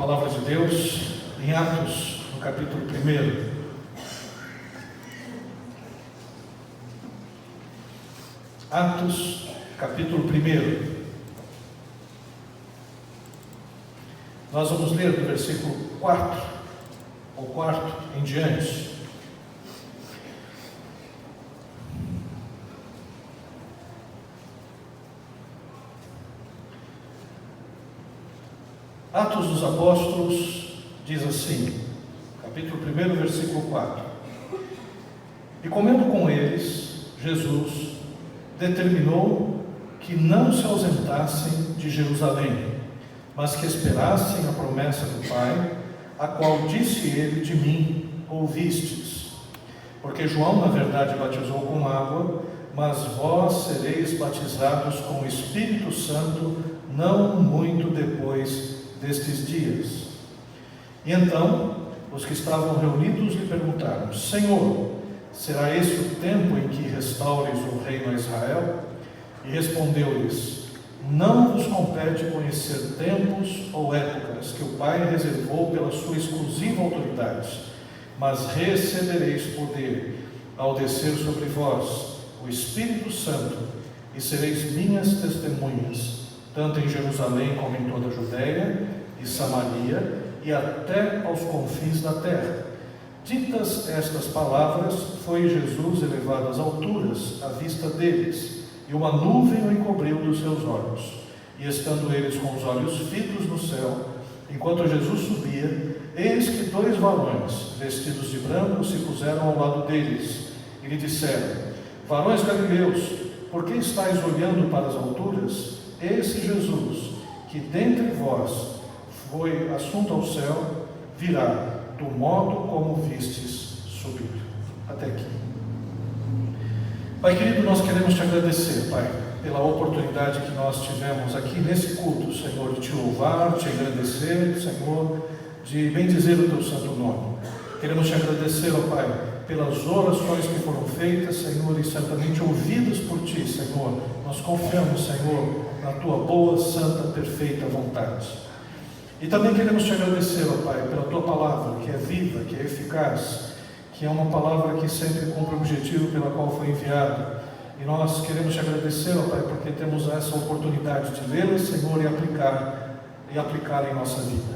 Palavra de Deus em Atos, no capítulo 1. Atos, capítulo 1. Nós vamos ler do versículo 4, ou 4 em diante. Atos dos Apóstolos diz assim, capítulo 1, versículo 4. E comendo com eles, Jesus determinou que não se ausentassem de Jerusalém, mas que esperassem a promessa do Pai, a qual disse ele: de mim ouvistes. Porque João, na verdade, batizou com água, mas vós sereis batizados com o Espírito Santo não muito depois destes dias. E então os que estavam reunidos lhe perguntaram: Senhor, será esse o tempo em que restaures o reino a Israel? E respondeu-lhes: não vos compete conhecer tempos ou épocas que o Pai reservou pela sua exclusiva autoridade, mas recebereis poder ao descer sobre vós o Espírito Santo, e sereis minhas testemunhas, tanto em Jerusalém como em toda a Judéia e Samaria e até aos confins da terra. Ditas estas palavras, foi Jesus elevado às alturas à vista deles, e uma nuvem o encobriu dos seus olhos. E estando eles com os olhos fitos no céu, enquanto Jesus subia, eis que 2 varões, vestidos de branco, se puseram ao lado deles, e lhe disseram: varões galileus, por que estáis olhando para as alturas? Esse Jesus, que dentre vós foi assunto ao céu, virá do modo como vistes subir. Até aqui. Pai querido, nós queremos te agradecer, Pai, pela oportunidade que nós tivemos aqui nesse culto, Senhor, de te louvar, te agradecer, Senhor, de bendizer o teu santo nome. Queremos te agradecer, ó Pai, pelas orações que foram feitas, Senhor, e certamente ouvidas por ti, Senhor. Nós confiamos, Senhor, na tua boa, santa, perfeita vontade. E também queremos te agradecer, ó Pai, pela tua palavra, que é viva, que é eficaz, que é uma palavra que sempre cumpre o objetivo pela qual foi enviada. E nós queremos te agradecer, ó Pai, porque temos essa oportunidade de lê-la, Senhor, e aplicar em nossa vida.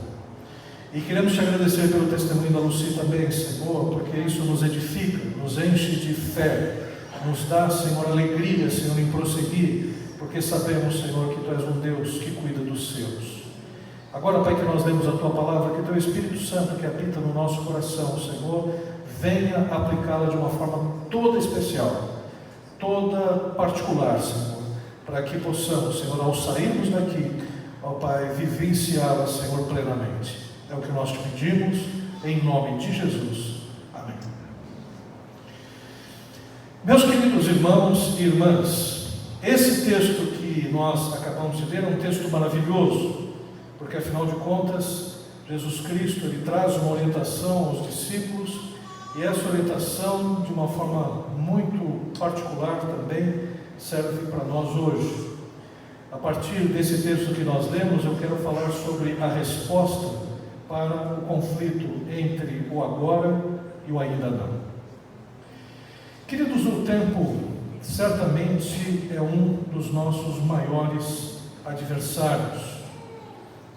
E queremos te agradecer pelo testemunho da Lucy também, Senhor, porque isso nos edifica, nos enche de fé, nos dá, Senhor, alegria, Senhor, em prosseguir, porque sabemos, Senhor, que Tu és um Deus que cuida dos seus. Agora, Pai, que nós lemos a Tua palavra, que Teu Espírito Santo que habita no nosso coração, Senhor, venha aplicá-la de uma forma toda especial, toda particular, Senhor, para que possamos, Senhor, ao sairmos daqui, ó Pai, vivenciá-la, Senhor, plenamente. É o que nós te pedimos, em nome de Jesus. Amém. Meus queridos irmãos e irmãs, esse texto que nós acabamos de ler é um texto maravilhoso, porque afinal de contas, Jesus Cristo, Ele traz uma orientação aos discípulos, e essa orientação, de uma forma muito particular também, serve para nós hoje. A partir desse texto que nós lemos, eu quero falar sobre a resposta para o conflito entre o agora e o ainda não. Queridos, o tempo certamente é um dos nossos maiores adversários.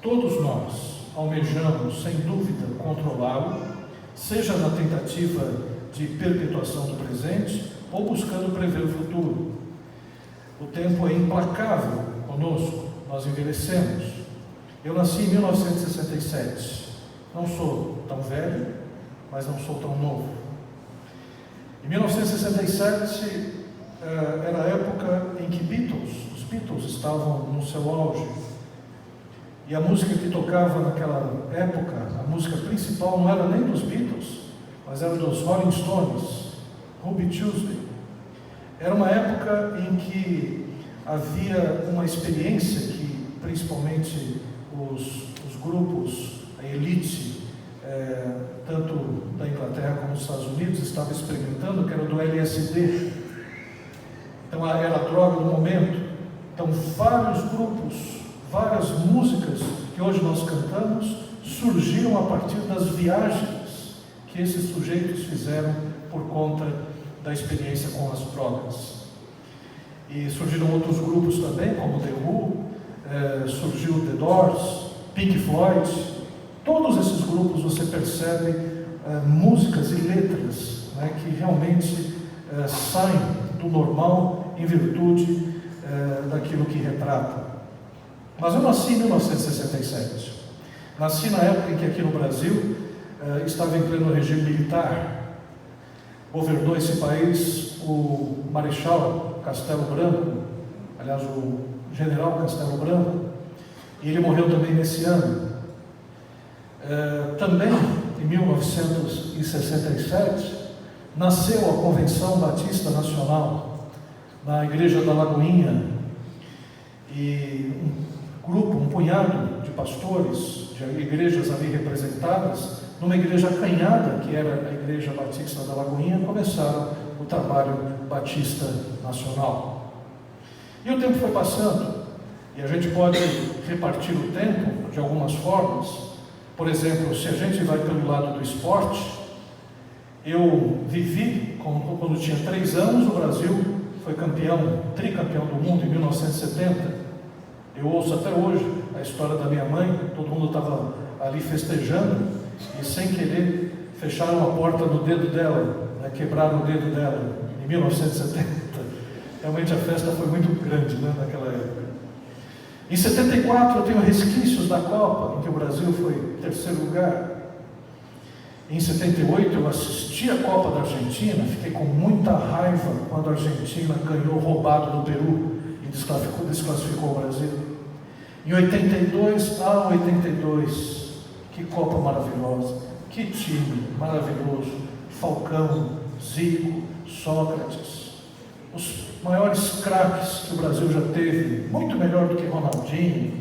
Todos nós almejamos, sem dúvida, controlá-lo, seja na tentativa de perpetuação do presente ou buscando prever o futuro. O tempo é implacável conosco, nós envelhecemos. Eu nasci em 1967, não sou tão velho, mas não sou tão novo. Em 1967 era a época em que os Beatles estavam no seu auge. E a música que tocava naquela época, a música principal não era nem dos Beatles, mas era dos Rolling Stones, Ruby Tuesday. Era uma época em que havia uma experiência que, principalmente, os grupos, a elite, tanto da Inglaterra como dos Estados Unidos, estavam experimentando, que era do LSD. Então, era a droga do momento. Então, vários grupos, várias músicas que hoje nós cantamos surgiram a partir das viagens que esses sujeitos fizeram por conta da experiência com as drogas. E surgiram outros grupos também, como The Who, surgiu The Doors, Pink Floyd. Todos esses grupos você percebe músicas e letras, né, que realmente saem do normal em virtude daquilo que retrata. Mas eu nasci em 1967. Nasci na época em que aqui no Brasil estava em pleno regime militar. Governou esse país o Marechal Castelo Branco, aliás, o General Castelo Branco, e ele morreu também nesse ano. Também, em 1967, nasceu a Convenção Batista Nacional, na Igreja da Lagoinha, e um punhado de pastores, de igrejas ali representadas, numa igreja acanhada, que era a Igreja Batista da Lagoinha, começaram o trabalho Batista Nacional. E o tempo foi passando, e a gente pode repartir o tempo de algumas formas. Por exemplo, se a gente vai pelo lado do esporte, eu vivi, quando tinha 3 anos, o Brasil foi tricampeão do mundo em 1970. Eu ouço até hoje a história da minha mãe, todo mundo estava ali festejando, e sem querer fecharam a porta no dedo dela, né, quebraram o dedo dela, em 1970. Realmente a festa foi muito grande, né, naquela época. Em 74 eu tenho resquícios da Copa, em que o Brasil foi terceiro lugar. Em 78 eu assisti a Copa da Argentina, fiquei com muita raiva quando a Argentina ganhou roubado no Peru e desclassificou o Brasil. Em 82, 82, que Copa maravilhosa, que time maravilhoso, Falcão, Zico, Sócrates, os maiores craques que o Brasil já teve, muito melhor do que Ronaldinho,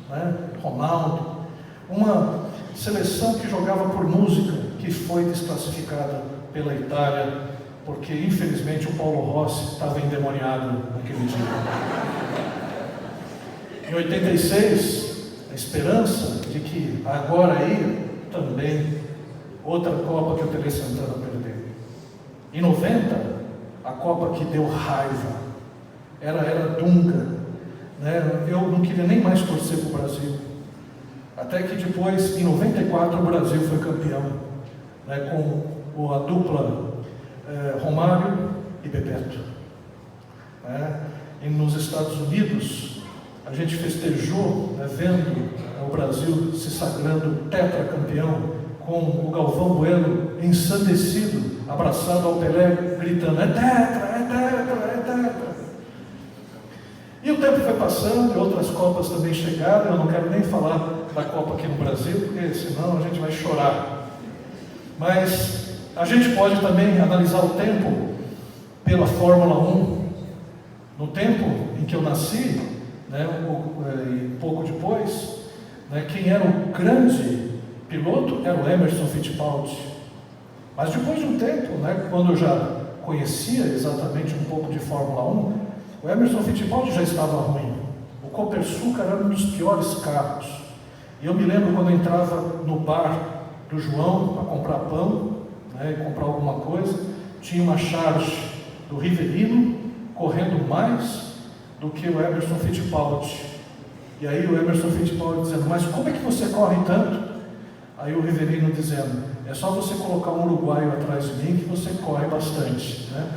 né? Ronaldo, uma seleção que jogava por música, que foi desclassificada pela Itália, porque infelizmente o Paulo Rossi estava endemoniado naquele dia. Em 86, a esperança de que agora aí também outra Copa que o Tele Santana perdeu. Em 90, a Copa que deu raiva, era Dunga, né? Eu não queria nem mais torcer para o Brasil. Até que depois, em 94, o Brasil foi campeão, né, com a dupla Romário e Bebeto. E nos Estados Unidos, a gente festejou, né, vendo o Brasil se sagrando tetracampeão, com o Galvão Bueno ensandecido, abraçado ao Pelé, gritando: é tetra, é tetra, é tetra. E o tempo foi passando, e outras Copas também chegaram. Eu não quero nem falar da Copa aqui no Brasil, porque senão a gente vai chorar. Mas a gente pode também analisar o tempo pela Fórmula 1. No tempo em que eu nasci, né, e pouco depois, né, quem era o grande piloto era o Emerson Fittipaldi. Mas depois de um tempo, né, quando eu já conhecia exatamente um pouco de Fórmula 1, o Emerson Fittipaldi já estava ruim. O Copersucar era um dos piores carros. E eu me lembro quando eu entrava no bar do João para comprar pão, né, comprar alguma coisa, tinha uma charge do Rivelino correndo mais do que o Emerson Fittipaldi. E aí o Emerson Fittipaldi dizendo: mas como é que você corre tanto? Aí o Rivelino dizendo: é só você colocar um uruguaio atrás de mim que você corre bastante, né?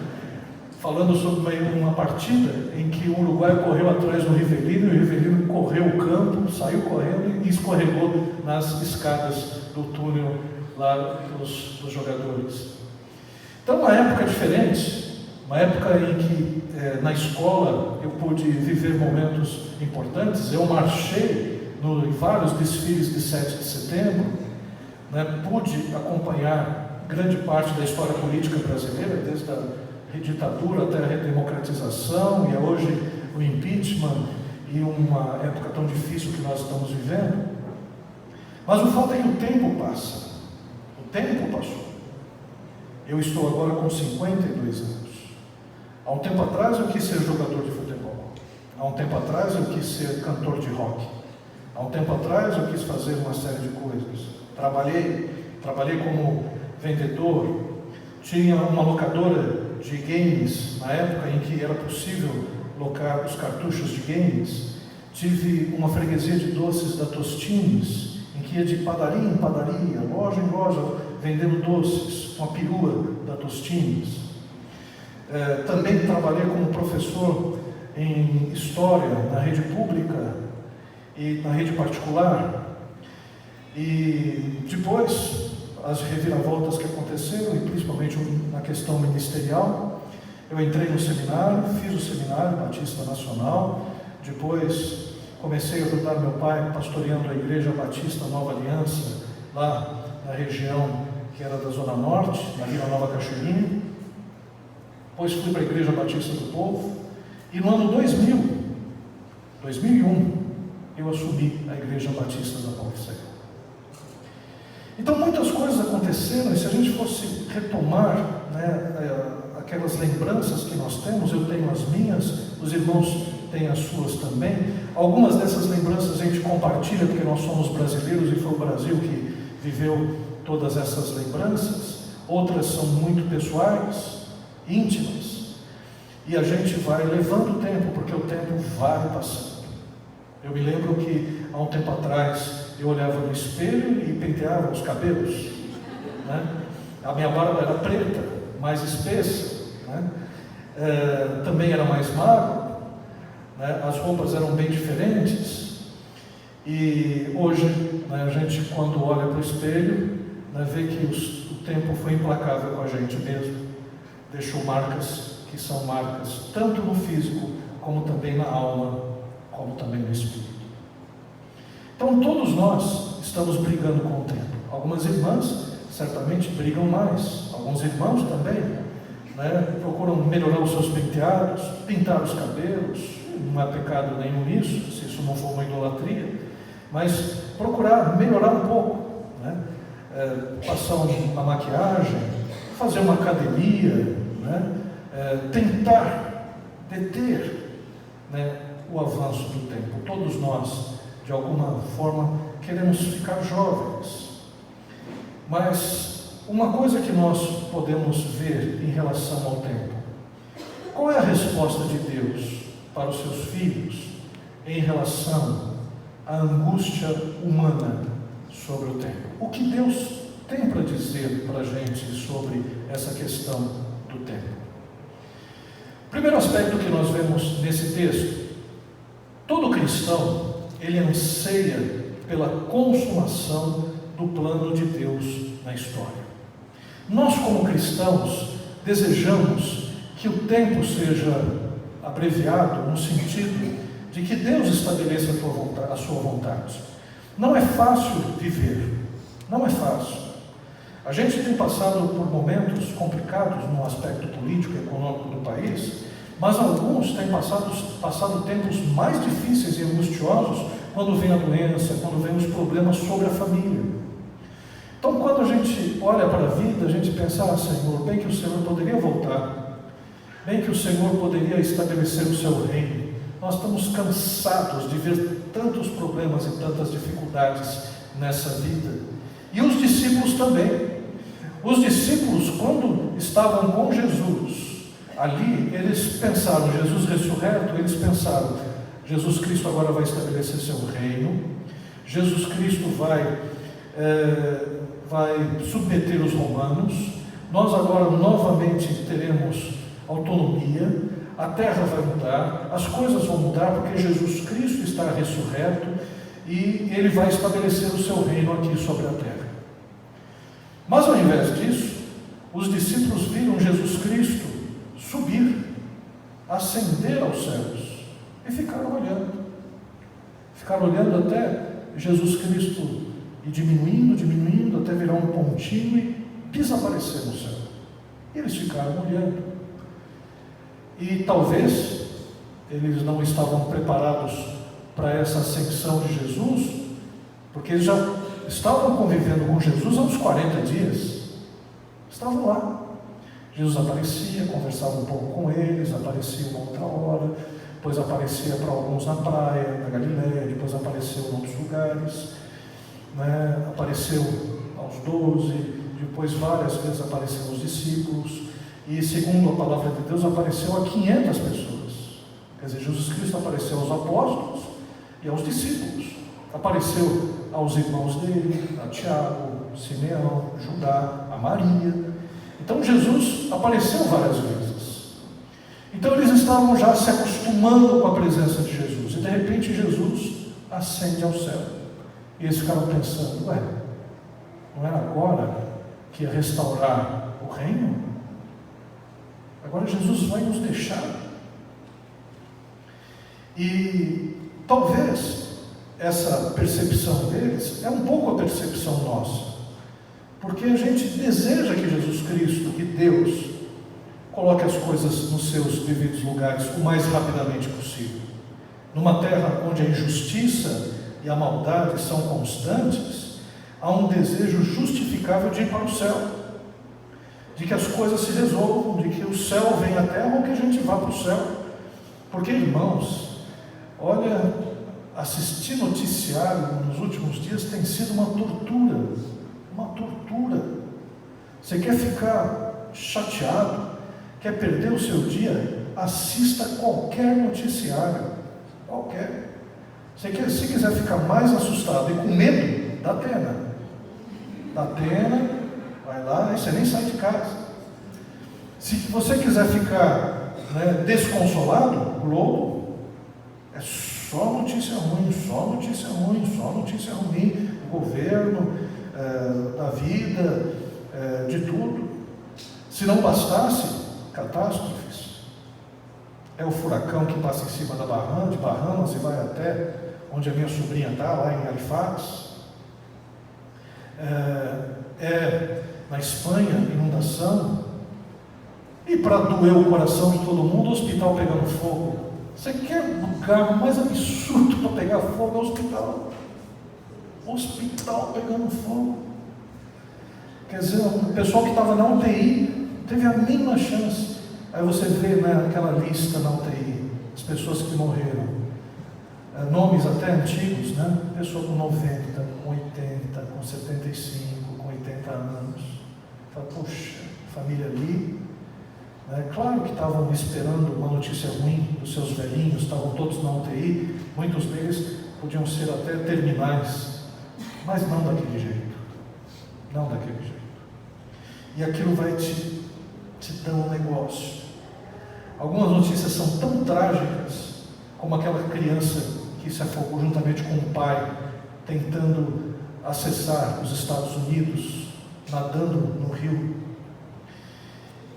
Falando sobre uma partida em que o uruguaio correu atrás do Rivelino, e o Rivelino correu o campo, saiu correndo e escorregou nas escadas do túnel lá dos jogadores. Então, uma época diferente, uma época em que na escola eu pude viver momentos importantes. Eu marchei em vários desfiles de 7 de setembro, né, pude acompanhar grande parte da história política brasileira, desde a ditadura até a redemocratização, e hoje o impeachment, e uma época tão difícil que nós estamos vivendo. Mas o fato é que o tempo passa. O tempo passou. Eu estou agora com 52 anos. Há um tempo atrás eu quis ser jogador de futebol. Há um tempo atrás eu quis ser cantor de rock. Há um tempo atrás eu quis fazer uma série de coisas. Trabalhei como vendedor, tinha uma locadora de games na época em que era possível locar os cartuchos de games. Tive uma freguesia de doces da Tostines, em que ia de padaria em padaria, loja em loja, vendendo doces, com a perua da Tostines. Também trabalhei como professor em História na rede pública e na rede particular. E depois, as reviravoltas que aconteceram, e principalmente na questão ministerial, eu entrei no seminário, fiz o Seminário Batista Nacional, depois comecei a ajudar meu pai pastoreando a Igreja Batista Nova Aliança, lá na região que era da Zona Norte, na Vila Nova Cachoeirinha. Depois fui para a Igreja Batista do Povo, e no ano 2001, eu assumi a Igreja Batista da Paulicéia. Então muitas coisas aconteceram, e se a gente fosse retomar, aquelas lembranças que nós temos, eu tenho as minhas, os irmãos têm as suas também. Algumas dessas lembranças a gente compartilha porque nós somos brasileiros e foi o Brasil que viveu todas essas lembranças. Outras são muito pessoais, íntimas, e a gente vai levando o tempo, porque o tempo vai passando. Eu me lembro que há um tempo atrás eu olhava no espelho e penteava os cabelos, A minha barba era preta, mais espessa, também era mais magro, As roupas eram bem diferentes. E hoje, a gente, quando olha para o espelho, vê que o tempo foi implacável com a gente mesmo, deixou marcas que são marcas tanto no físico, como também na alma, como também no espírito. Então todos nós estamos brigando com o tempo. Algumas irmãs certamente brigam mais, alguns irmãos também, procuram melhorar os seus penteados, pintar os cabelos. Não há pecado nenhum nisso, se isso não for uma idolatria, mas procurar melhorar um pouco, passar uma maquiagem, fazer uma academia, tentar deter o avanço do tempo. Todos nós, de alguma forma, queremos ficar jovens, mas uma coisa que nós podemos ver em relação ao tempo: qual é a resposta de Deus para os seus filhos em relação à angústia humana sobre o tempo? O que Deus tem para dizer para a gente sobre essa questão do tempo? Primeiro aspecto que nós vemos nesse texto: todo cristão, ele anseia pela consumação do plano de Deus na história. Nós, como cristãos, desejamos que o tempo seja abreviado no sentido de que Deus estabeleça a sua vontade. Não é fácil viver, não é fácil. A gente tem passado por momentos complicados no aspecto político e econômico do país, mas alguns têm passado tempos mais difíceis e angustiosos quando vem a doença, quando vem os problemas sobre a família. Então, quando a gente olha para a vida, a gente pensa: Senhor, bem que o Senhor poderia voltar, bem que o Senhor poderia estabelecer o seu reino. Nós estamos cansados de ver tantos problemas e tantas dificuldades nessa vida. E os discípulos também. Os discípulos, quando estavam com Jesus, ali, eles pensaram, Jesus ressurreto, eles pensaram: Jesus Cristo agora vai estabelecer seu reino, Jesus Cristo vai submeter os romanos, nós agora novamente teremos autonomia, a terra vai mudar, as coisas vão mudar, porque Jesus Cristo está ressurreto e Ele vai estabelecer o seu reino aqui sobre a terra. Mas ao invés disso, os discípulos viram Jesus Cristo subir, ascender aos céus, e ficaram olhando até Jesus Cristo ir diminuindo, até virar um pontinho e desaparecer no céu. E eles ficaram olhando. E talvez eles não estavam preparados para essa ascensão de Jesus, porque eles já estavam convivendo com Jesus há uns 40 dias. Estavam lá. Jesus aparecia, conversava um pouco com eles, aparecia uma outra hora, depois aparecia para alguns na praia, na Galileia, depois apareceu em outros lugares, né? Apareceu aos 12, depois várias vezes apareceu aos discípulos, e segundo a palavra de Deus, apareceu a 500 pessoas. Quer dizer, Jesus Cristo apareceu aos apóstolos e aos discípulos, apareceu aos irmãos dele, a Tiago, Simeão, Judá, a Maria. Então Jesus apareceu várias vezes. Então eles estavam já se acostumando com a presença de Jesus, e de repente Jesus ascende ao céu, e eles ficaram pensando: ué, não era agora que ia restaurar o reino? Agora Jesus vai nos deixar? E talvez essa percepção deles é um pouco a percepção nossa, porque a gente deseja que Jesus Cristo, que Deus, coloque as coisas nos seus devidos lugares o mais rapidamente possível. Numa terra onde a injustiça e a maldade são constantes, há um desejo justificável de ir para o céu, de que as coisas se resolvam, de que o céu venha à terra ou que a gente vá para o céu. Porque, irmãos, olha, assistir noticiário nos últimos dias tem sido uma tortura. Uma tortura. Você quer ficar chateado, quer perder o seu dia, assista qualquer noticiário. Qualquer. Se quiser ficar mais assustado e com medo, dá Atena. Dá Atena, vai lá, e você nem sai de casa. Se você quiser ficar, né, desconsolado, Globo, é só notícia ruim, só notícia ruim, só notícia ruim, do governo, da vida, de tudo. Se não bastasse, catástrofes. É o furacão que passa em cima de Bahamas e vai até onde a minha sobrinha está, lá em Halifax. Na Espanha, inundação. E para doer o coração de todo mundo, o hospital pegando fogo. Você quer lugar mais absurdo para pegar fogo? É o hospital. Hospital pegando fogo. Quer dizer, o pessoal que estava na UTI teve a mínima chance. Aí você vê, né, aquela lista na UTI, as pessoas que morreram, nomes até antigos, né? Pessoa com 90, com 80, com 75, com 80 anos. Fala, puxa, família ali. Claro que estavam esperando uma notícia ruim dos seus velhinhos, estavam todos na UTI, muitos deles podiam ser até terminais, mas não daquele jeito. Não daquele jeito. E aquilo vai te dar um negócio. Algumas notícias são tão trágicas, como aquela criança que se afogou juntamente com o pai, tentando acessar os Estados Unidos, nadando no rio.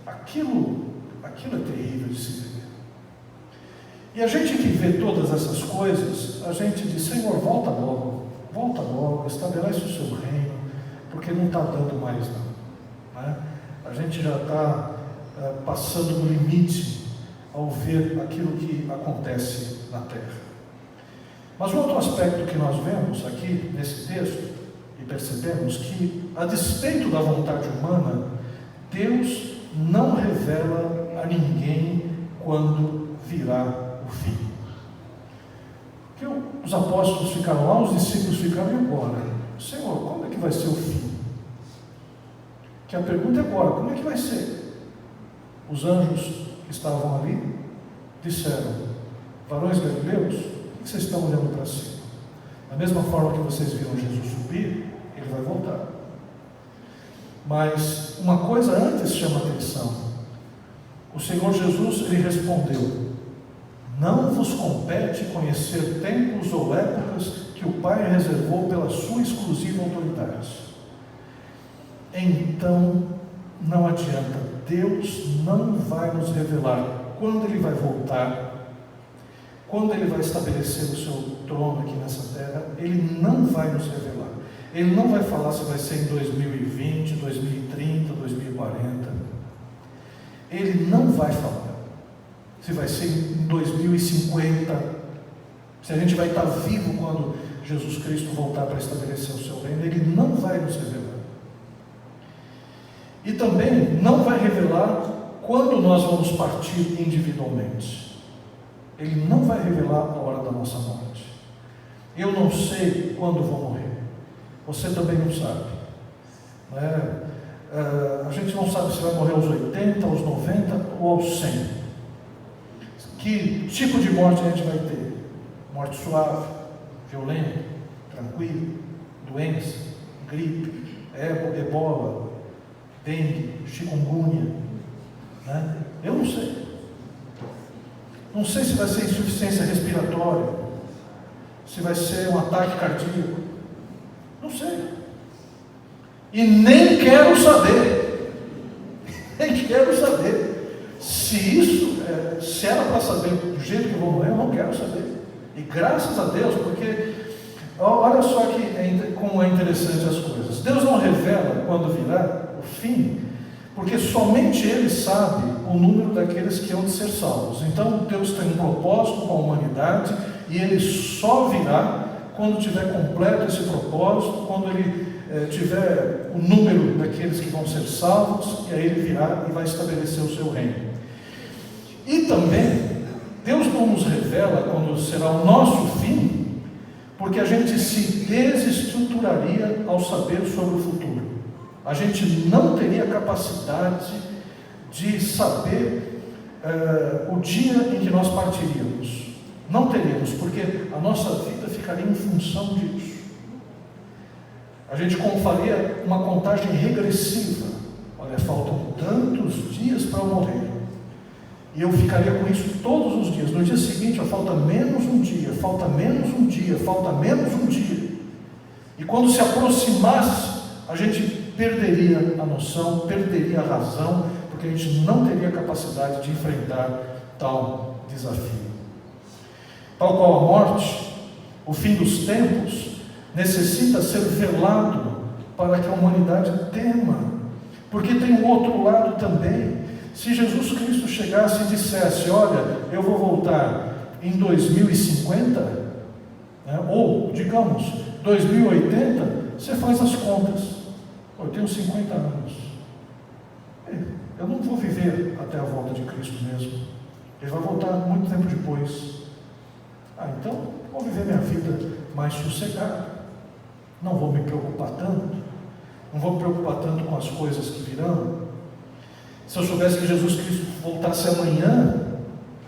Aquilo é terrível de se ver. E a gente que vê todas essas coisas, a gente diz: Senhor, volta logo, estabelece o seu reino, porque não está dando mais não. Né? A gente já está passando no limite ao ver aquilo que acontece na terra. Mas um outro aspecto que nós vemos aqui nesse texto, e percebemos que, a despeito da vontade humana, Deus não revela a ninguém quando virá o fim. Porque os apóstolos ficaram lá, os discípulos ficaram, e agora? Senhor, como é que vai ser o fim? Que a pergunta é agora, como é que vai ser? Os anjos que estavam ali disseram: varões galileus, por que vocês estão olhando para cima? Da mesma forma que vocês viram Jesus subir, ele vai voltar. Mas uma coisa antes chama atenção. O Senhor Jesus, ele respondeu: não vos compete conhecer tempos ou épocas que o Pai reservou pela sua exclusiva autoridade. Então, não adianta, Deus não vai nos revelar quando Ele vai voltar, quando Ele vai estabelecer o seu trono aqui nessa terra. Ele não vai nos revelar. Ele não vai falar se vai ser em 2020, 2030, 2040. Ele não vai falar se vai ser em 2050, se a gente vai estar vivo quando Jesus Cristo voltar para estabelecer o seu reino. Ele não vai nos revelar. E também não vai revelar quando nós vamos partir individualmente. Ele não vai revelar a hora da nossa morte. Eu não sei quando vou morrer. Você também não sabe. A gente não sabe se vai morrer aos 80, aos 90 ou aos 100. Que tipo de morte a gente vai ter? Morte suave, violenta, tranquila, doença, gripe, ebola, dengue, chikungunya. Eu não sei. Não sei se vai ser insuficiência respiratória, se vai ser um ataque cardíaco. Não sei. E nem quero saber. Nem quero saber. Se era para saber do jeito que eu vou morrer, eu não quero saber. E graças a Deus, porque olha só como é interessante as coisas. Deus não revela quando virá o fim, porque somente Ele sabe o número daqueles que hão de ser salvos. Então Deus tem um propósito com a humanidade, e Ele só virá quando tiver completo esse propósito, quando Ele tiver o número daqueles que vão ser salvos, e aí Ele virá e vai estabelecer o seu reino. E também, Deus não nos revela quando será o nosso fim, porque a gente se desestruturaria ao saber sobre o futuro. A gente não teria capacidade de saber o dia em que nós partiríamos. Não teríamos, porque a nossa vida ficaria em função disso. A gente faria uma contagem regressiva. Olha, faltam tantos dias para eu morrer. E eu ficaria com isso todos os dias. No dia seguinte, falta menos um dia, falta menos um dia, falta menos um dia. E quando se aproximasse, a gente perderia a noção, perderia a razão, porque a gente não teria capacidade de enfrentar tal desafio. Tal qual a morte, o fim dos tempos, necessita ser velado para que a humanidade tema, porque tem um outro lado também. Se Jesus Cristo chegasse e dissesse: olha, eu vou voltar em 2050, ou digamos 2080, você faz as contas. Eu tenho 50 anos, eu não vou viver até a volta de Cristo mesmo. Ele vai voltar muito tempo depois. Então vou viver minha vida mais sossegado, não vou me preocupar tanto, não vou me preocupar tanto com as coisas que virão. Se eu soubesse que Jesus Cristo voltasse amanhã,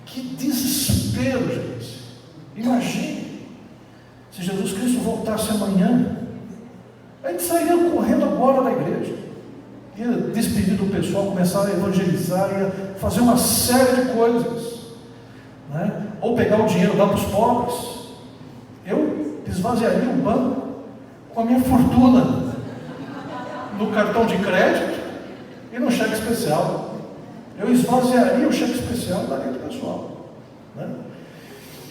que desespero, gente. Imagine, se Jesus Cristo voltasse amanhã, a gente sairia correndo agora da igreja, ia despedir do pessoal, começar a evangelizar, ia fazer uma série de coisas, ou pegar o dinheiro e dar para os pobres. Eu esvaziaria o banco com a minha fortuna no cartão de crédito e no cheque especial. Eu esvaziaria o cheque especial e daria para o pessoal.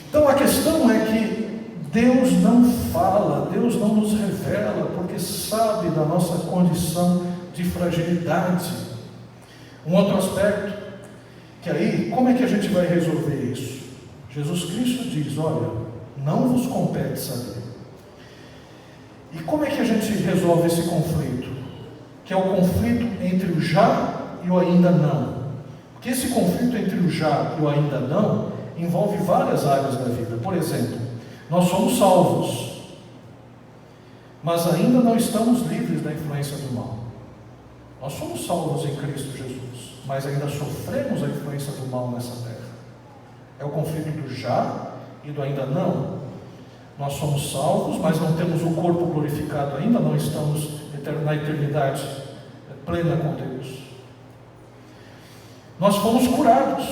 Então a questão é que Deus não fala, Deus não nos revela, porque sabe da nossa condição de fragilidade. Um outro aspecto, que aí, como é que a gente vai resolver isso? Jesus Cristo diz: olha, não vos compete saber. E como é que a gente resolve esse conflito? Que é o conflito entre o já e o ainda não. Porque esse conflito entre o já e o ainda não envolve várias áreas da vida. Por exemplo, nós somos salvos, mas ainda não estamos livres da influência do mal. Nós somos salvos em Cristo Jesus, mas ainda sofremos a influência do mal nessa terra. É o conflito do já e do ainda não. Nós somos salvos, mas não temos o corpo glorificado ainda, não estamos na eternidade plena com Deus. Nós fomos curados,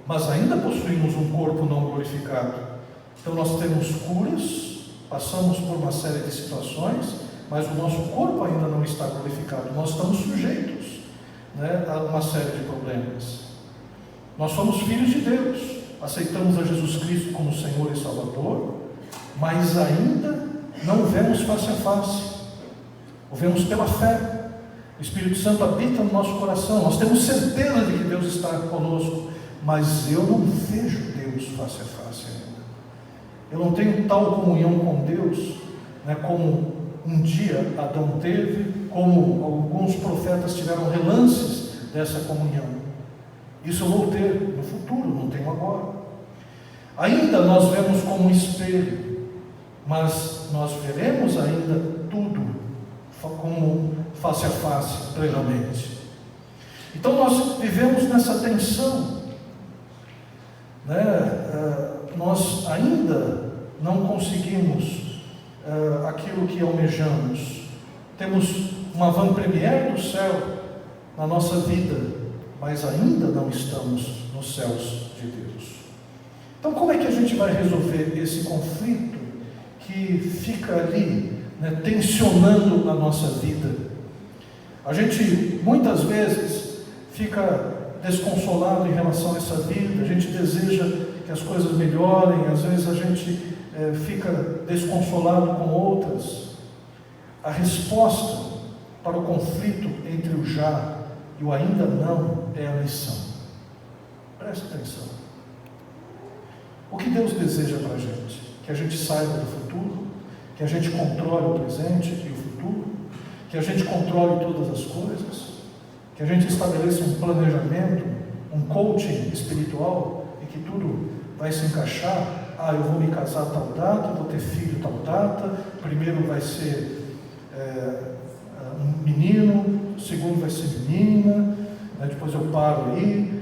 mas ainda possuímos um corpo não glorificado. Então nós temos curas, passamos por uma série de situações, mas o nosso corpo ainda não está glorificado. Nós estamos sujeitos a uma série de problemas. Nós somos filhos de Deus, aceitamos a Jesus Cristo como Senhor e Salvador, mas ainda não o vemos face a face, o vemos pela fé. O Espírito Santo habita no nosso coração, nós temos certeza de que Deus está conosco, mas eu não vejo Deus face a face ainda. Eu não tenho tal comunhão com Deus, como um dia Adão teve, como alguns profetas tiveram relances dessa comunhão. Isso eu vou ter no futuro, não tenho agora. Ainda nós vemos como um espelho, mas nós veremos ainda tudo como face a face, plenamente. Então nós vivemos nessa tensão, né? Nós ainda não conseguimos aquilo que almejamos. Temos uma avant-première do céu na nossa vida, mas ainda não estamos nos céus de Deus. Então como é que a gente vai resolver esse conflito que fica ali, né, tensionando a nossa vida? A gente muitas vezes fica desconsolado em relação a essa vida, a gente deseja que as coisas melhorem, às vezes a gente fica desconsolado com outras. A resposta para o conflito entre o já e o ainda não é a missão. Preste atenção. O que Deus deseja para a gente? Que a gente saiba do futuro, que a gente controle o presente e o futuro, que a gente controle todas as coisas, que a gente estabeleça um planejamento, um coaching espiritual, e que tudo vai se encaixar. Eu vou me casar tal data, vou ter filho tal data, primeiro vai ser um menino, segundo vai ser menina, depois eu paro aí,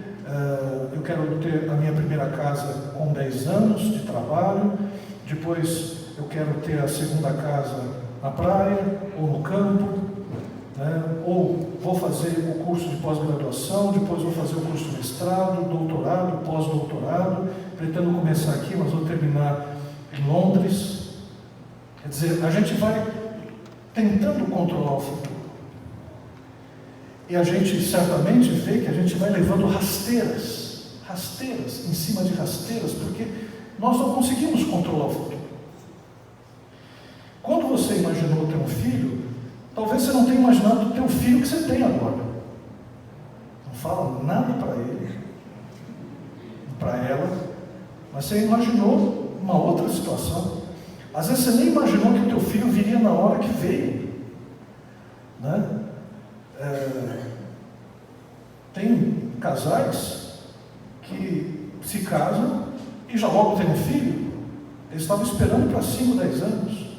eu quero ter a minha primeira casa com 10 anos de trabalho, depois eu quero ter a segunda casa na praia ou no campo, ou vou fazer o curso de pós-graduação, depois vou fazer o curso de mestrado, doutorado, pós-doutorado, pretendo começar aqui, mas vou terminar em Londres. Quer dizer, a gente vai tentando controlar o futuro. E a gente certamente vê que a gente vai levando rasteiras em cima de rasteiras, porque nós não conseguimos controlar o futuro. Quando você imaginou ter um filho, talvez você não tenha imaginado ter o filho que você tem agora. Não fala nada para ele, para ela, mas você imaginou uma outra situação. Às vezes você nem imaginou que o teu filho viria na hora que veio, né? Tem casais que se casam e já logo tem um filho. Eles estavam esperando para 5, 10 anos.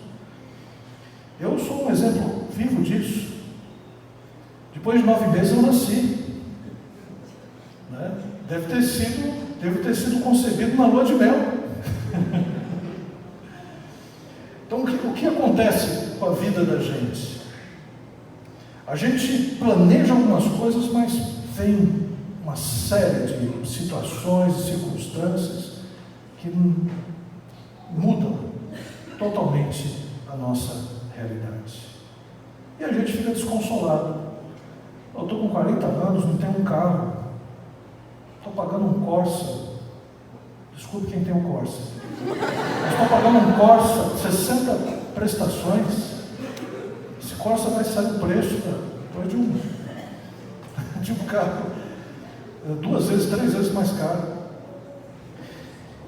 Eu sou um exemplo vivo disso. Depois de 9 meses eu nasci, né? Deve ter sido concebido na lua de mel. Então o que acontece com a vida da gente? A gente planeja algumas coisas, mas vem uma série de situações e circunstâncias que mudam totalmente a nossa realidade. E a gente fica desconsolado. Eu estou com 40 anos, não tenho um carro, estou pagando um Corsa. Desculpe quem tem um Corsa. Estou pagando um Corsa, 60 prestações. Esse Corsa vai sair o preço depois de um carro 2 vezes, 3 vezes mais caro.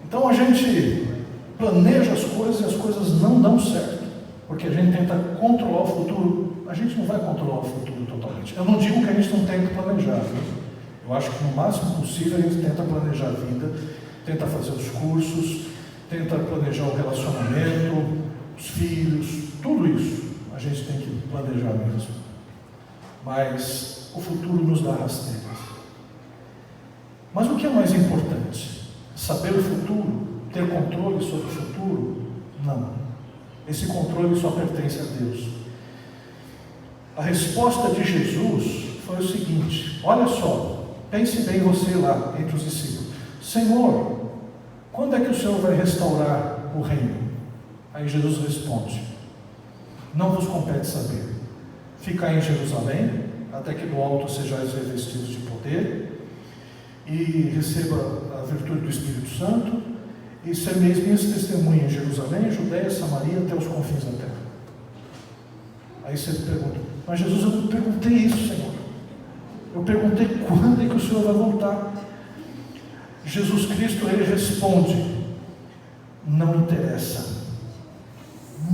Então a gente planeja as coisas e as coisas não dão certo, porque a gente tenta controlar o futuro. A gente não vai controlar o futuro totalmente. Eu não digo que a gente não tem que planejar, né? Eu acho que no máximo possível a gente tenta planejar a vida, tenta fazer os cursos, tenta planejar o relacionamento, os filhos, tudo isso a gente tem que planejar mesmo. Mas o futuro nos dá rasteiras. Mas o que é mais importante? Saber o futuro? Ter controle sobre o futuro? Não. Esse controle só pertence a Deus. A resposta de Jesus foi o seguinte: olha só, pense bem você lá, entre os discípulos. Senhor, quando é que o Senhor vai restaurar o reino? Aí Jesus responde: não vos compete saber. Ficai em Jerusalém, até que do alto sejais revestidos de poder, e receba a virtude do Espírito Santo, e sereis minhas testemunhas em Jerusalém, Judeia, Samaria, até os confins da terra. Aí você pergunta: mas Jesus, eu não perguntei isso, Senhor. Eu perguntei quando é que o Senhor vai voltar. Jesus Cristo, ele responde: não interessa.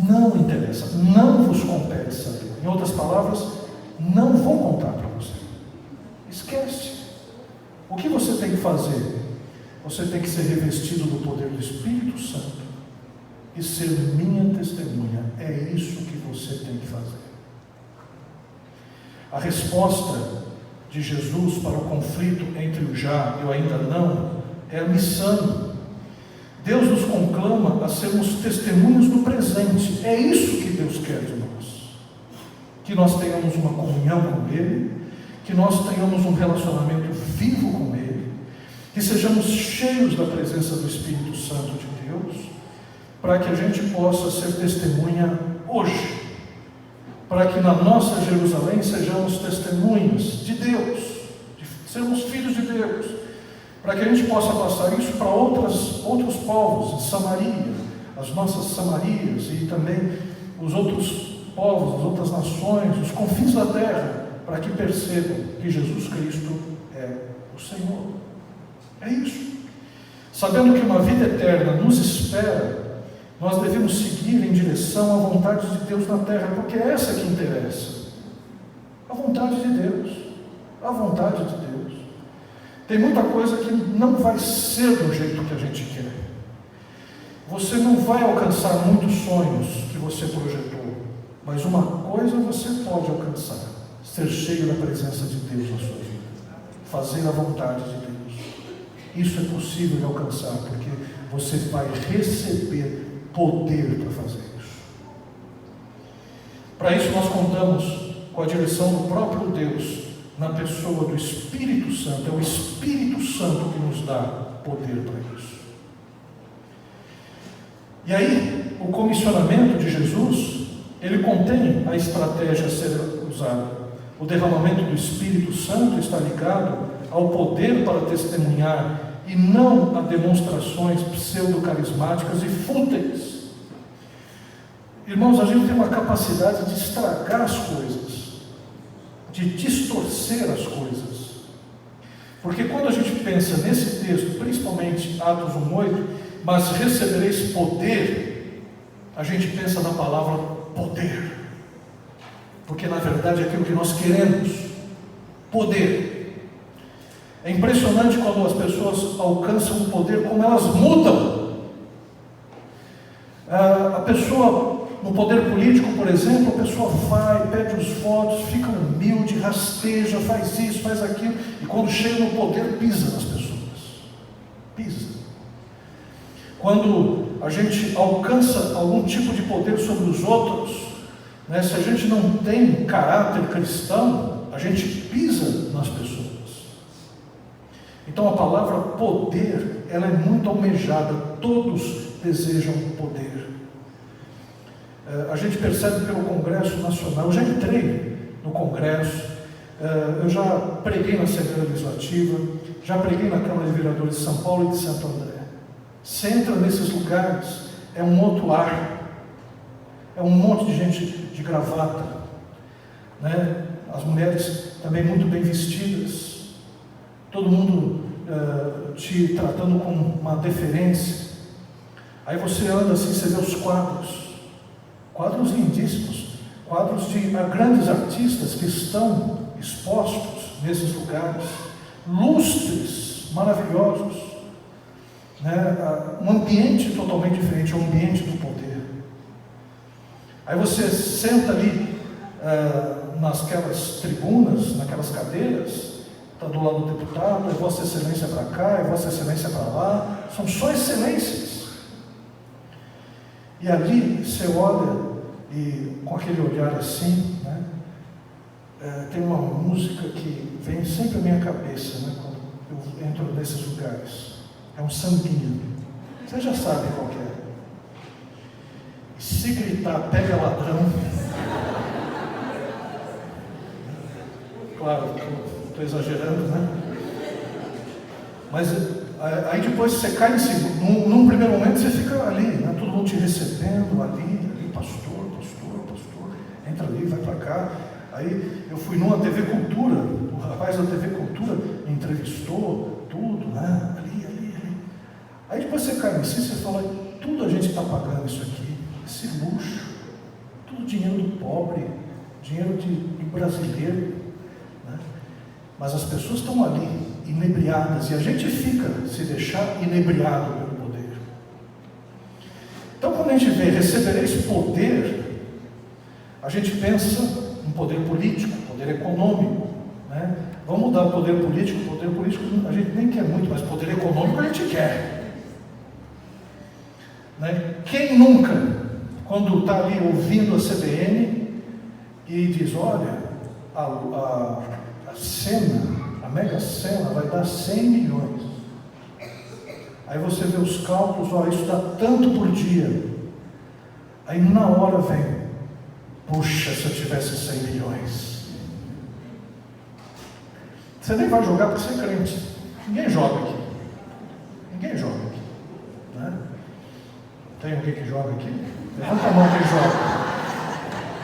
Não interessa. Não vos compete saber. Em outras palavras, não vou contar para você. Esquece. O que você tem que fazer você tem que ser revestido do poder do Espírito Santo e ser minha testemunha. É isso que você tem que fazer. A resposta de Jesus para o conflito entre o já e o ainda não é a missão. Deus nos conclama a sermos testemunhos do presente. É isso que Deus quer de nós. Que nós tenhamos uma comunhão com Ele, que nós tenhamos um relacionamento vivo com Ele, que sejamos cheios da presença do Espírito Santo de Deus, para que a gente possa ser testemunha hoje, para que na nossa Jerusalém sejamos testemunhas de Deus, de sermos filhos de Deus, para que a gente possa passar isso para outros povos, Samaria, as nossas Samarias e também os outros povos, as outras nações, os confins da terra, para que percebam que Jesus Cristo é o Senhor. É isso. Sabendo que uma vida eterna nos espera, nós devemos seguir em direção à vontade de Deus na terra, porque é essa que interessa. A vontade de Deus. A vontade de Deus. Tem muita coisa que não vai ser do jeito que a gente quer. Você não vai alcançar muitos sonhos que você projetou, mas uma coisa você pode alcançar: ser cheio da presença de Deus na sua vida, fazer a vontade de Deus. Isso é possível de alcançar, porque você vai receber poder para fazer isso. Para isso nós contamos com a direção do próprio Deus, na pessoa do Espírito Santo. É o Espírito Santo que nos dá poder para isso. E aí, o comissionamento de Jesus, ele contém a estratégia a ser usada. O derramamento do Espírito Santo está ligado ao poder para testemunhar e não a demonstrações pseudo-carismáticas e fúteis. Irmãos, a gente tem uma capacidade de estragar as coisas, de distorcer as coisas. Porque quando a gente pensa nesse texto, principalmente Atos 1:8, mas recebereis poder, a gente pensa na palavra poder. Porque na verdade é aquilo que nós queremos, poder. É impressionante quando as pessoas alcançam o poder, como elas mudam. A pessoa, no poder político, por exemplo, a pessoa vai, pede os votos, fica humilde, rasteja, faz isso, faz aquilo, e quando chega no poder, pisa nas pessoas. Pisa. Quando a gente alcança algum tipo de poder sobre os outros, né, se a gente não tem caráter cristão, a gente pisa nas pessoas. Então a palavra poder, ela é muito almejada, todos desejam poder. A gente percebe pelo Congresso Nacional. Eu já entrei no Congresso, eu já preguei na Assembleia Legislativa, já preguei na Câmara de Vereadores de São Paulo e de Santo André. Você entra nesses lugares, é um outro ar, é um monte de gente de gravata, né? As mulheres também muito bem vestidas, todo mundo te tratando com uma deferência. Aí você anda assim, você vê os quadros lindíssimos, quadros de grandes artistas que estão expostos nesses lugares, lustres, maravilhosos, né? Um ambiente totalmente diferente, um ambiente do poder. Aí você senta ali nasquelas tribunas, naquelas cadeiras, está do lado do deputado, é Vossa Excelência para cá, é Vossa Excelência para lá, são só excelências. E ali você olha e com aquele olhar assim, né, tem uma música que vem sempre à minha cabeça, né, quando eu entro nesses lugares. É um sambinha. Você já sabe qual que é. E se gritar, pega ladrão. Claro, estou exagerando, né? Mas aí depois você cai em si. Num primeiro momento você fica ali, né? Todo mundo te recebendo, ali, pastor, entra ali, vai para cá. Aí eu fui numa TV Cultura, o rapaz da TV Cultura me entrevistou, tudo, né? Ali. Aí depois você cai em si, você fala, tudo a gente está pagando isso aqui, esse luxo, tudo dinheiro do pobre, dinheiro de brasileiro, né? Mas as pessoas estão ali inebriadas, e a gente fica, se deixar, inebriado pelo poder. Então, quando a gente vê recebereis poder, a gente pensa em poder político, poder econômico, né? Vamos mudar o poder político a gente nem quer muito, mas poder econômico a gente quer, né? Quem nunca, quando está ali ouvindo a CBN e diz, olha, a Mega Sena vai dar 100 milhões. Aí você vê os cálculos, olha, isso dá tanto por dia. Aí na hora vem, puxa, se eu tivesse 100 milhões. Você nem vai jogar porque você é crente. Ninguém joga aqui. Né? Tem alguém que joga aqui? Levanta a mão quem joga.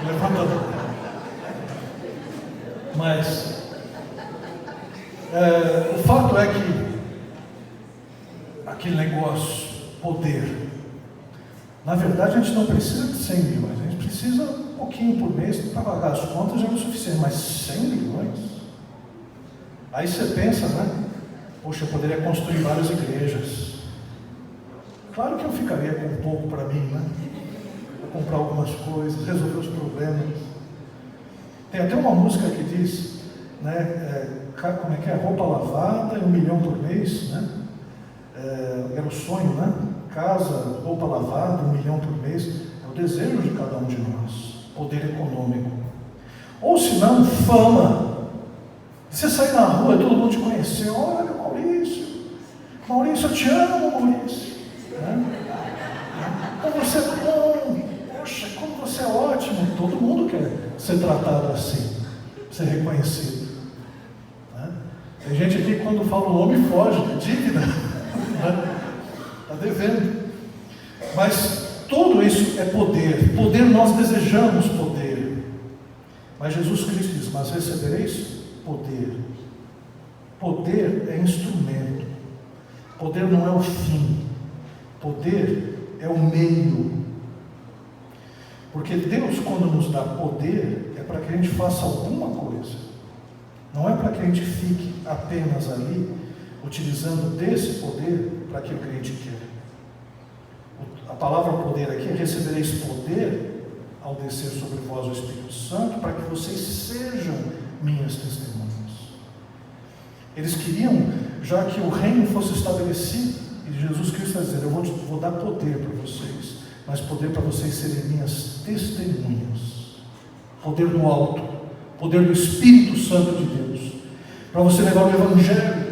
Levanta a mão. Mas o fato é que aquele negócio, poder, na verdade a gente não precisa de 100 milhões, a gente precisa um pouquinho por mês para pagar as contas, já é o suficiente, mas 100 milhões? Aí você pensa, né? Poxa, eu poderia construir várias igrejas. Claro que eu ficaria com um pouco para mim, né? Para comprar algumas coisas, resolver os problemas. Tem até uma música que diz, né, como é que é? Roupa lavada e 1 milhão por mês, né? Era o sonho, né? Casa, roupa lavada, 1 milhão por mês. É o desejo de cada um de nós. Poder econômico. Ou se não, fama. Você sair na rua e todo mundo te conhecer. Olha, Maurício, eu te amo, Maurício. Né? Como você é bom. Poxa, como você é ótimo. Todo mundo quer ser tratado assim, ser reconhecido. Né? Tem gente aqui que quando fala o nome foge, dívida. Está devendo. Mas tudo isso é poder. Poder, nós desejamos poder. Mas Jesus Cristo diz, mas recebereis poder. Poder é instrumento. Poder não é o fim. Poder é o meio. Porque Deus, quando nos dá poder, é para que a gente faça alguma coisa. Não é para que a gente fique apenas ali, utilizando desse poder para aquilo que a gente quer. A palavra poder aqui é recebereis poder ao descer sobre vós o Espírito Santo, para que vocês sejam minhas testemunhas. Eles queriam, já que o reino fosse estabelecido, e Jesus Cristo está dizendo, eu vou dar poder para vocês, mas poder para vocês serem minhas testemunhas. Poder do alto, poder do Espírito Santo de Deus, para você levar o Evangelho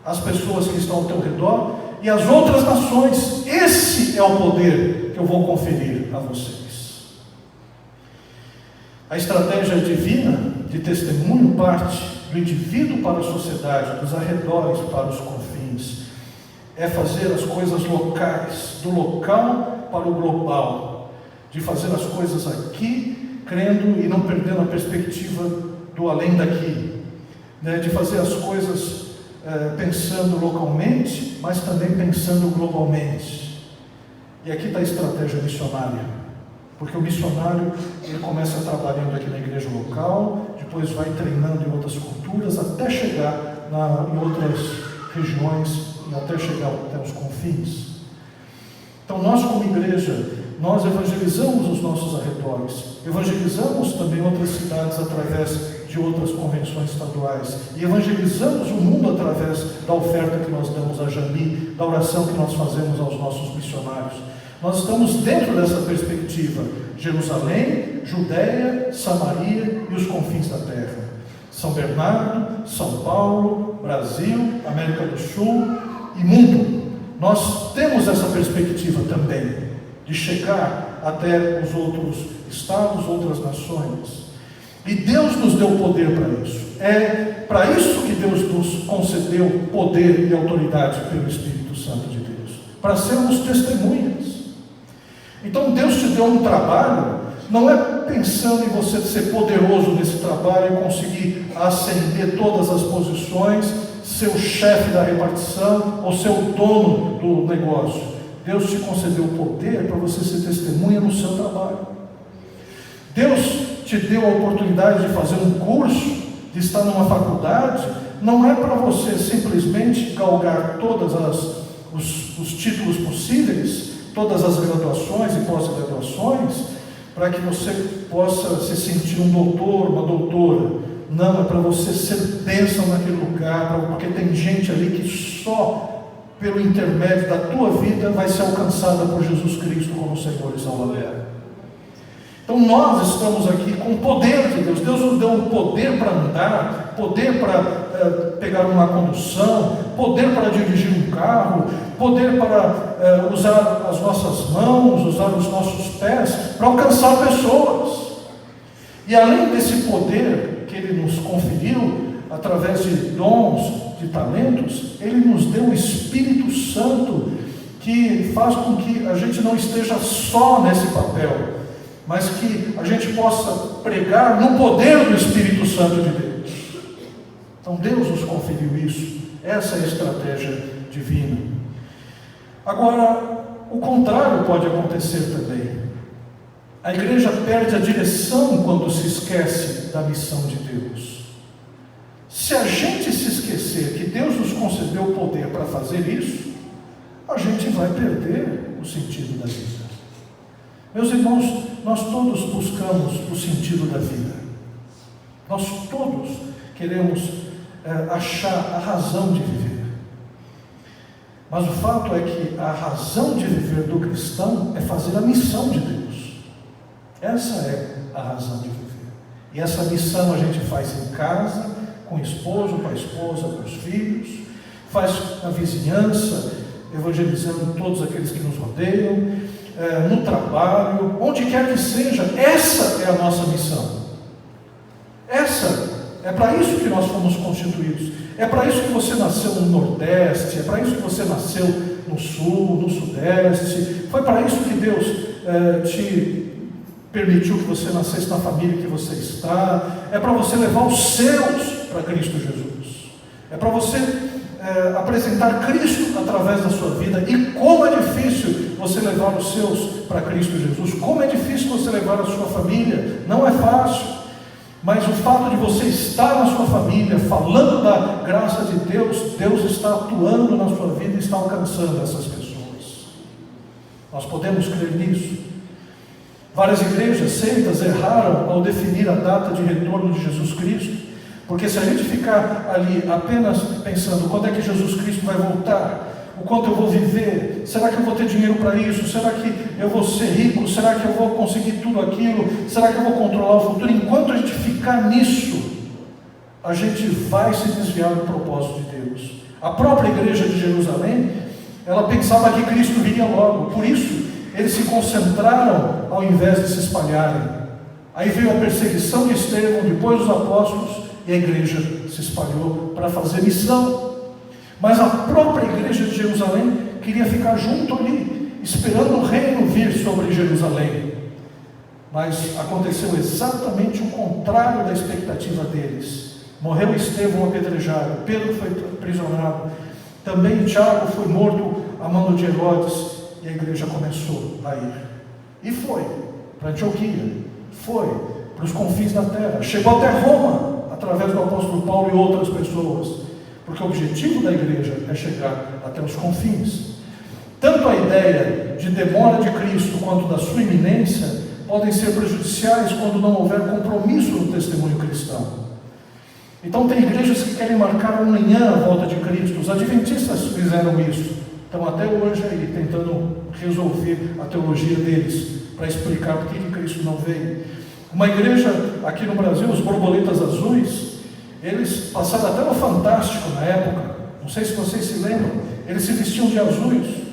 às pessoas que estão ao teu redor e às outras nações. Esse é o poder que eu vou conferir a vocês. A estratégia divina de testemunho parte do indivíduo para a sociedade, dos arredores para os confins. É fazer as coisas locais, do local para o global, de fazer as coisas aqui, crendo e não perdendo a perspectiva do além daqui, né? De fazer as coisas pensando localmente, mas também pensando globalmente. E aqui está a estratégia missionária, porque o missionário, ele começa trabalhando aqui na igreja local, depois vai treinando em outras culturas, até chegar em outras regiões, e até chegar até os confins. Então nós, como igreja, nós evangelizamos os nossos arredores, evangelizamos também outras cidades através de outras convenções estaduais, e evangelizamos o mundo através da oferta que nós damos a Jami, da oração que nós fazemos aos nossos missionários. Nós estamos dentro dessa perspectiva: Jerusalém, Judéia, Samaria e os confins da terra. São Bernardo, São Paulo, Brasil, América do Sul e mundo. Nós temos essa perspectiva também, de chegar até os outros estados, outras nações. E Deus nos deu poder para isso. É para isso que Deus nos concedeu poder e autoridade pelo Espírito Santo de Deus, para sermos testemunhas. Então Deus te deu um trabalho, não é pensando em você ser poderoso nesse trabalho e conseguir ascender todas as posições, ser o chefe da repartição ou ser o dono do negócio. Deus te concedeu o poder para você ser testemunha no seu trabalho. Deus te deu a oportunidade de fazer um curso, de estar numa faculdade, não é para você simplesmente galgar todos os títulos possíveis, todas as graduações e pós-graduações, para que você possa se sentir um doutor, uma doutora. Não, é para você ser bênção naquele lugar, porque tem gente ali que só pelo intermédio da tua vida vai ser alcançada por Jesus Cristo como Senhor e Salvador. Então nós estamos aqui com o poder de Deus. Deus nos deu um poder para andar, poder para pegar uma condução, poder para dirigir um carro, poder para usar as nossas mãos, usar os nossos pés, para alcançar pessoas. E além desse poder que Ele nos conferiu, através de dons, de talentos, Ele nos deu o Espírito Santo, que faz com que a gente não esteja só nesse papel, mas que a gente possa pregar no poder do Espírito Santo de Deus. Então Deus nos conferiu isso. Essa é a estratégia divina. Agora, o contrário pode acontecer também. A igreja perde a direção quando se esquece da missão de Deus. Se a gente se esquecer que Deus nos concedeu o poder para fazer isso, a gente vai perder o sentido da vida. Meus irmãos, nós todos buscamos o sentido da vida. Nós todos queremos achar a razão de viver. Mas o fato é que a razão de viver do cristão é fazer a missão de Deus. Essa é a razão de viver. E essa missão a gente faz em casa, com o esposo, com a esposa, com os filhos, faz na vizinhança, evangelizando todos aqueles que nos rodeiam, no trabalho, onde quer que seja. Essa é a nossa missão. É para isso que nós fomos constituídos. É para isso que você nasceu no Nordeste, é para isso que você nasceu no Sul, no Sudeste. Foi para isso que Deus te permitiu que você nascesse na família que você está. É para você levar os seus para Cristo Jesus. É para você apresentar Cristo através da sua vida. E como é difícil você levar os seus para Cristo Jesus. Como é difícil você levar a sua família. Não é fácil. Mas o fato de você estar na sua família, falando da graça de Deus, Deus está atuando na sua vida e está alcançando essas pessoas. Nós podemos crer nisso. Várias igrejas, seitas, erraram ao definir a data de retorno de Jesus Cristo. Porque se a gente ficar ali apenas pensando quando é que Jesus Cristo vai voltar, o quanto eu vou viver, será que eu vou ter dinheiro para isso, será que eu vou ser rico, será que eu vou conseguir tudo aquilo, será que eu vou controlar o futuro? Enquanto a gente ficar nisso, a gente vai se desviar do propósito de Deus. A própria igreja de Jerusalém, ela pensava que Cristo viria logo, por isso eles se concentraram ao invés de se espalharem. Aí veio a perseguição de Estevão, depois os apóstolos, e a igreja se espalhou para fazer missão. Mas a própria igreja de Jerusalém queria ficar junto ali, esperando o reino vir sobre Jerusalém. Mas aconteceu exatamente o contrário da expectativa deles. Morreu Estevão apedrejado, Pedro foi aprisionado, também Tiago foi morto a mão de Herodes, e a igreja começou a ir. E foi para Antioquia, foi para os confins da terra, chegou até Roma, através do apóstolo Paulo e outras pessoas. Porque o objetivo da igreja é chegar até os confins. Tanto a ideia de demora de Cristo quanto da sua iminência podem ser prejudiciais quando não houver compromisso no testemunho cristão. Então tem igrejas que querem marcar amanhã a volta de Cristo. Os adventistas fizeram isso. Estão até hoje aí tentando resolver a teologia deles para explicar por que Cristo não veio. Uma igreja aqui no Brasil, os Borboletas Azuis, eles passaram até no Fantástico na época, não sei se vocês se lembram, eles se vestiam de azuis,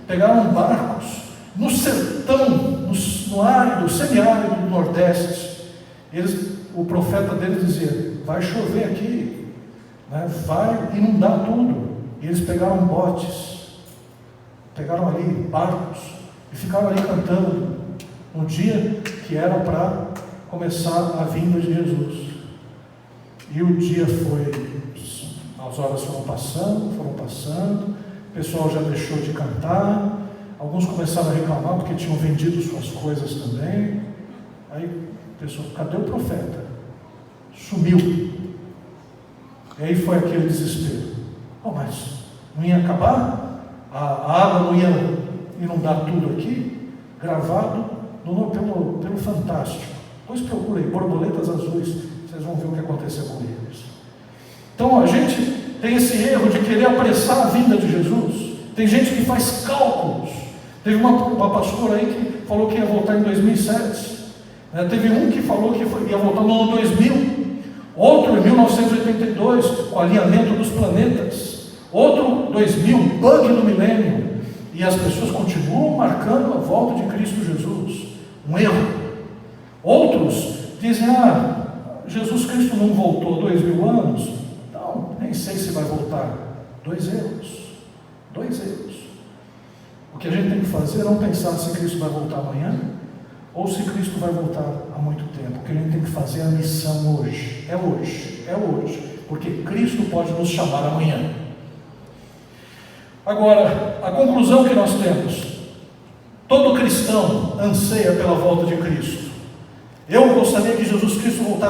pegaram barcos no sertão, no árido, semiárido do Nordeste. O profeta deles dizia: vai chover aqui, né? Vai inundar tudo. E eles pegaram botes, pegaram ali barcos e ficaram ali cantando no dia que era para começar a vinda de Jesus. E o dia foi, as horas foram passando, o pessoal já deixou de cantar, alguns começaram a reclamar porque tinham vendido suas coisas também. Aí o pessoal: cadê o profeta? Sumiu. E aí foi aquele desespero. Oh, mas não ia acabar? A água não ia inundar tudo aqui? Gravado pelo Fantástico. Depois procurem, borboletas azuis, vocês vão ver o que aconteceu com eles. Então a gente tem esse erro de querer apressar a vinda de Jesus. Tem gente que faz cálculos. Teve uma pastora aí que falou que ia voltar em 2007. Teve um que falou que ia voltar no ano 2000. Outro em 1982, com o alinhamento dos planetas. Outro 2000, bug do milênio. E as pessoas continuam marcando a volta de Cristo Jesus. Um erro. Outros dizem, Jesus Cristo não voltou há 2000 anos. Não, nem sei se vai voltar. 2 erros. 2 erros. O que a gente tem que fazer é não pensar se Cristo vai voltar amanhã ou se Cristo vai voltar há muito tempo. O que a gente tem que fazer é a missão hoje. É hoje. É hoje. Porque Cristo pode nos chamar amanhã. Agora, a conclusão que nós temos: todo cristão anseia pela volta de Cristo. Eu gostaria que Jesus Cristo voltasse